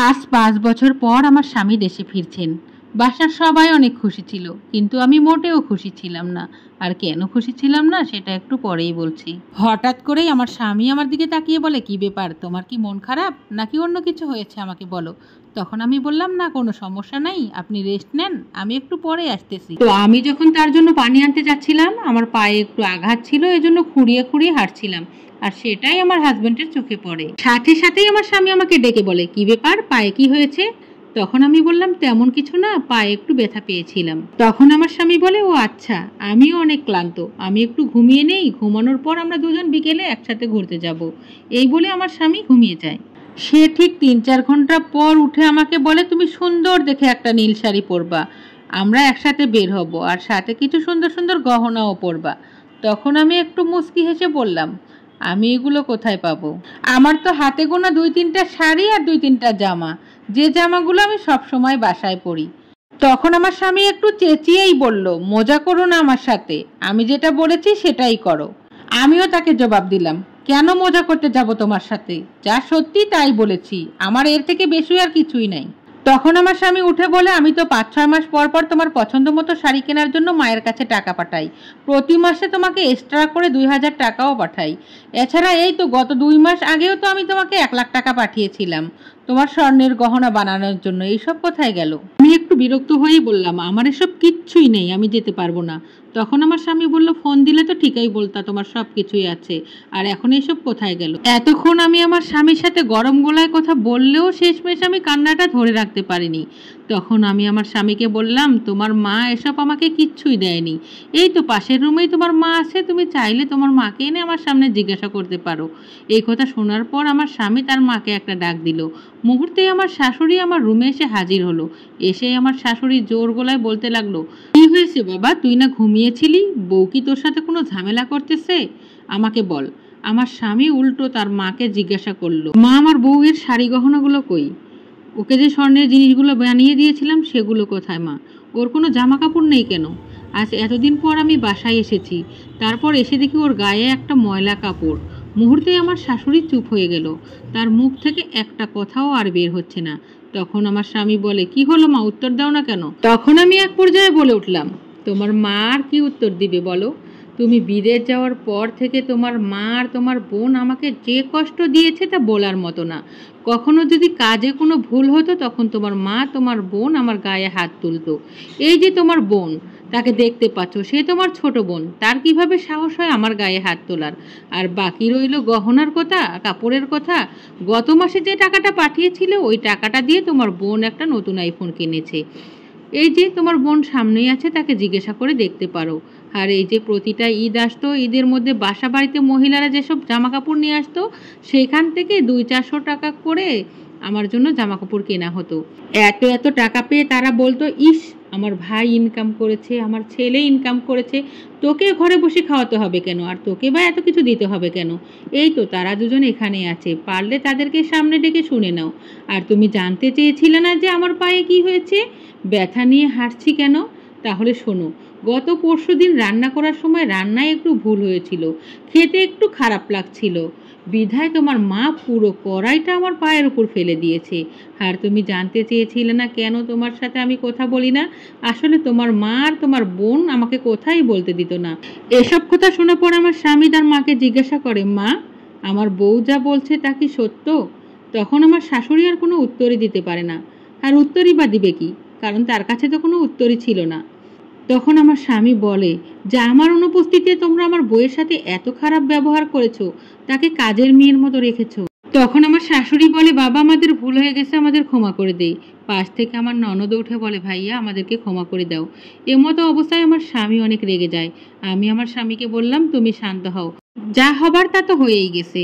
আজ 5 বছর পর আমার স্বামী দেশে ফিরছেন। বাসার সবাই অনেক খুশি ছিল, কিন্তু আমি মোটেও খুশি ছিলাম না। আর কেন খুশি ছিলাম না সেটা একটু পরেই বলছি। হঠাৎ করেই আমার স্বামী আমার দিকে তাকিয়ে বলে, কি ব্যাপার, তোমার কি মন খারাপ নাকি অন্য কিছু হয়েছে, আমাকে বলো। তখন আমি বললাম, না কোনো সমস্যা নাই, আপনি রেস্ট নেন, আমি একটু পরে আসতেছি। তো আমি যখন তার জন্য পানি আনতে যাচ্ছিলাম, আমার পায়ে একটু আঘাত ছিল, এজন্য খুঁড়িয়ে খুঁড়িয়ে হাঁটছিলাম। আর সেটাই আমার হাজবেন্ডের চোখে পড়ে। সাথে সাথেই আমার স্বামী আমাকে ডেকে বলে, কি ব্যাপার, পায়ে কি হয়েছে? তখন আমি বললাম, তেমন কিছু না, পায়ে একটু ব্যথা পেয়েছিলাম। তখন আমার স্বামী বলে, ও আচ্ছা, আমিও অনেক ক্লান্ত, আমি একটু ঘুমিয়ে নেই, ঘুমানোর পর আমরা দুজন বিকেলে একসাথে ঘুরতে যাব। এই বলে আমার স্বামী ঘুমিয়ে যায়। সে ঠিক 3-4 ঘন্টা পর উঠে আমাকে বলে, তুমি সুন্দর দেখে একটা নীল শাড়ি পরবা, আমরা একসাথে বের হব, আর সাথে কিছু সুন্দর সুন্দর গহনাও পরবা। তখন আমি একটু মুচকি হেসে বললাম, আমি এগুলো কোথায় পাবো? আমার তো হাতে গোনা 2-3টা শাড়ি আর 2-3টা জামা, যে জামাগুলো আমি সব সময় বাসায় পরি। তখন আমার স্বামী একটু চেঁচিয়েই বলল, মজা করো না আমার সাথে, আমি যেটা বলেছি সেটাই করো। আমিও তাকে জবাব দিলাম, কেন মজা করতে যাব তোমার সাথে, যা সত্যি তাই বলেছি, আমার এর থেকে বেশি আর কিছুই নাই। তখন আমার স্বামী উঠে বলে, আমি তো 5-6 মাস পর পর তোমার পছন্দ মতো শাড়ি কেনার জন্য মায়ের কাছে টাকা পাঠাই, প্রতি মাসে তোমাকে এক্সট্রা করে 2000 টাকাও পাঠাই। এছাড়া এই তো গত 2 মাস আগেও তো আমি তোমাকে 1 লাখ টাকা পাঠিয়েছিলাম তোমার স্বর্ণের গহনা বানানোর জন্য, এইসব কোথায় গেল? আমি একটু বিরক্ত হয়েই বললাম, আমার এসব কিচ্ছুই নেই, আমি যেতে পারবো না। তখন আমার স্বামী বলল, ফোন দিলে তো ঠিকই বলতা তোমার সব কিছুই আছে, আর এখন এইসব কোথায় গেল? এতক্ষণ আমি আমার স্বামীর সাথে গরম গলায় কথা বললেও শেষমেশ আমি কান্নাটা ধরে রাখতে পারিনি। তখন আমি আমার স্বামীকে বললাম, তোমার মা এসব আমাকে কিচ্ছুই দেয়নি, এই তো পাশের রুমেই তোমার মা আছে, তুমি চাইলে তোমার মাকে এনে আমার সামনে জিজ্ঞাসা করতে পারো। এই কথা শোনার পর আমার স্বামী তার মাকে একটা ডাক দিল। মুহূর্তেই আমার শাশুড়ি আমার রুমে এসে হাজির হলো। এসেই আমার শাশুড়ি জোর গলায় বলতে লাগলো, কি হয়েছে বাবা, তুই না ঘুমিয়েছিলি, বউ কি তোর সাথে কোনো ঝামেলা করতেছে, আমাকে বল। আমার স্বামী উল্টো তার মাকে জিজ্ঞাসা করলো, মা আমার বউয়ের শাড়ি গহনাগুলো কই, ওকে যে স্বর্ণের জিনিসগুলো বানিয়ে দিয়েছিলাম সেগুলো কোথায় মা, ওর কোনো জামা কাপড় নেই কেন? আজ এতদিন পর আমি বাসায় এসেছি, তারপর এসে দেখি ওর গায়ে একটা ময়লা কাপড়। মুহূর্তেই আমার শাশুড়ি চুপ হয়ে গেল, তার মুখ থেকে একটা কথাও আর বের হচ্ছে না। তখন আমার স্বামী বলে, কি হলো মা, উত্তর দাও না কেন? তখন আমি এক পর্যায়ে বলে উঠলাম, তোমার মা আর কি উত্তর দিবে বলো? তুমি বিদেশ যাওয়ার পর থেকে তোমার মা আর তোমার বোন আমাকে যে কষ্ট দিয়েছে তা বলার মতো না। কখনো যদি কাজে কোনো ভুল হতো তখন তোমার মা তোমার বোন আমার গায়ে হাত তুলতো। এই যে তোমার বোন, তাকে দেখতে পাচ্ছ, সে তোমার ছোট বোন, তার কিভাবে সাহস হয় আমার গায়ে হাত তোলার? আর বাকি রইল গহনার কথা, কাপড়ের কথা। গত মাসে যে টাকাটা পাঠিয়েছিলে ওই টাকাটা দিয়ে তোমার বোন একটা নতুন আইফোন কিনেছে। এই যে তোমার বোন সামনেই আছে, তাকে জিজ্ঞাসা করে দেখতে পারো। আর এই যে প্রতিটা ঈদ আসতো, ঈদের মধ্যে বাসা বাড়িতে মহিলারা যেসব জামা কাপড় নিয়ে আসতো, সেখান থেকে 200-400 টাকা করে আমার জন্য জামা কাপড় কেনা হতো। এত এত টাকা পেয়ে তারা বলতো, ইস আমার ভাই ইনকাম করেছে, আমার ছেলে ইনকাম করেছে, তোকে ঘরে বসে খাওয়াতে হবে কেন, আর তোকে বা এত কিছু দিতে হবে কেন? এই তো তারা দুজন এখানে আছে, পারলে তাদেরকে সামনে ডেকে শুনে নাও। আর তুমি জানতে চেয়েছিলে না যে আমার পায়ে কি হয়েছে, ব্যথা নিয়ে হাঁটছি কেন? তাহলে শোনো, গত পরশুদিন রান্না করার সময় রান্নায় একটু ভুল হয়েছিল, খেতে একটু খারাপ লাগছিল, বিধায় তোমার মা পুরো কড়াইটা আমার পায়ের উপর ফেলে দিয়েছে। আর তুমি জানতে চেয়েছিলে না কেন তোমার সাথে আমি কথা বলি না, আসলে তোমার মা আর তোমার বোন আমাকে কোথায় বলতে দিত না। এসব কথা শোনার পর আমার স্বামী তার মাকে জিজ্ঞাসা করে, মা আমার বউ যা বলছে তা কি সত্য? তখন আমার শাশুড়ি আর কোনো উত্তরই দিতে পারে না। আর উত্তরই বা দিবে কি, কারণ তার কাছে তো কোনো উত্তরই ছিল না। তখন আমার স্বামী বলে যে, আমার অনুপস্থিতিতে তোমরা আমার বউয়ের সাথে এত খারাপ ব্যবহার করেছো, তাকে কাজের মেয়ের মতো রেখেছো। তখন আমার শাশুড়ি বলে, বাবা আমাদের ভুল হয়ে গেছে, আমাদের ক্ষমা করে দেই। পাশ থেকে আমার ননদ উঠে বলে, ভাইয়া আমাদেরকে ক্ষমা করে দাও। এমতো অবস্থায় আমার স্বামী অনেক রেগে যায়। আমি আমার স্বামীকে বললাম, তুমি শান্ত হও, যা হবার তা তো হয়েই গেছে।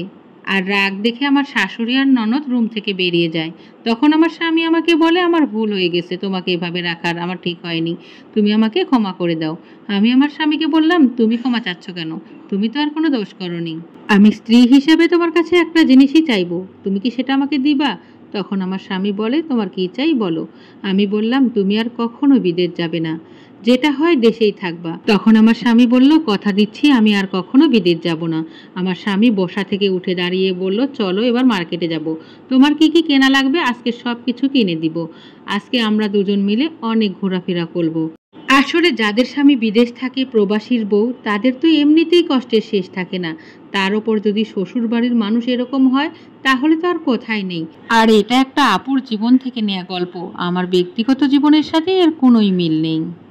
আর রাগ দেখে আমার শাশুড়ি আর ননদ রুম থেকে বেরিয়ে যায়। তখন আমার স্বামী আমাকে বলে, আমার ভুল হয়ে গেছে, তোমাকে এভাবে রাখার আমার ঠিক হয়নি, তুমি আমাকে ক্ষমা করে দাও। আমি আমার স্বামীকে বললাম, তুমি ক্ষমা চাচ্ছ কেন, তুমি তো আর কোনো দোষ করনি। আমি স্ত্রী হিসেবে তোমার কাছে একটা জিনিসই চাইবো, তুমি কি সেটা আমাকে দিবা? তখন আমার স্বামী বলে, তোমার কি চাই বলো। আমি বললাম, তুমি আর কখনো বিদেশ যাবে না। যেটা হয় দেশেই থাকবা। তখন আমার স্বামী বলল, কথা দিচ্ছি আমি আর কখনো বিদেশ যাব না। আমার স্বামী বসা থেকে উঠে দাঁড়িয়ে বলল, চলো এবার মার্কেটে যাব, তোমার কি কি কেনা লাগবে আজকে সব কিছু কিনে দিব। আজকে আমরা দুজন মিলে অনেক ঘোরাফেরা করব। আসলে যাদের স্বামী বিদেশ থাকে, প্রবাসীর বউ, তাদের তো এমনিতেই কষ্টের শেষ থাকে না। তার ওপর যদি শ্বশুর বাড়ির মানুষ এরকম হয়, তাহলে তো আর কথাই নেই। আর এটা একটা আপুর জীবন থেকে নেয়া গল্প, আমার ব্যক্তিগত জীবনের সাথে এর কোনোই মিল নেই।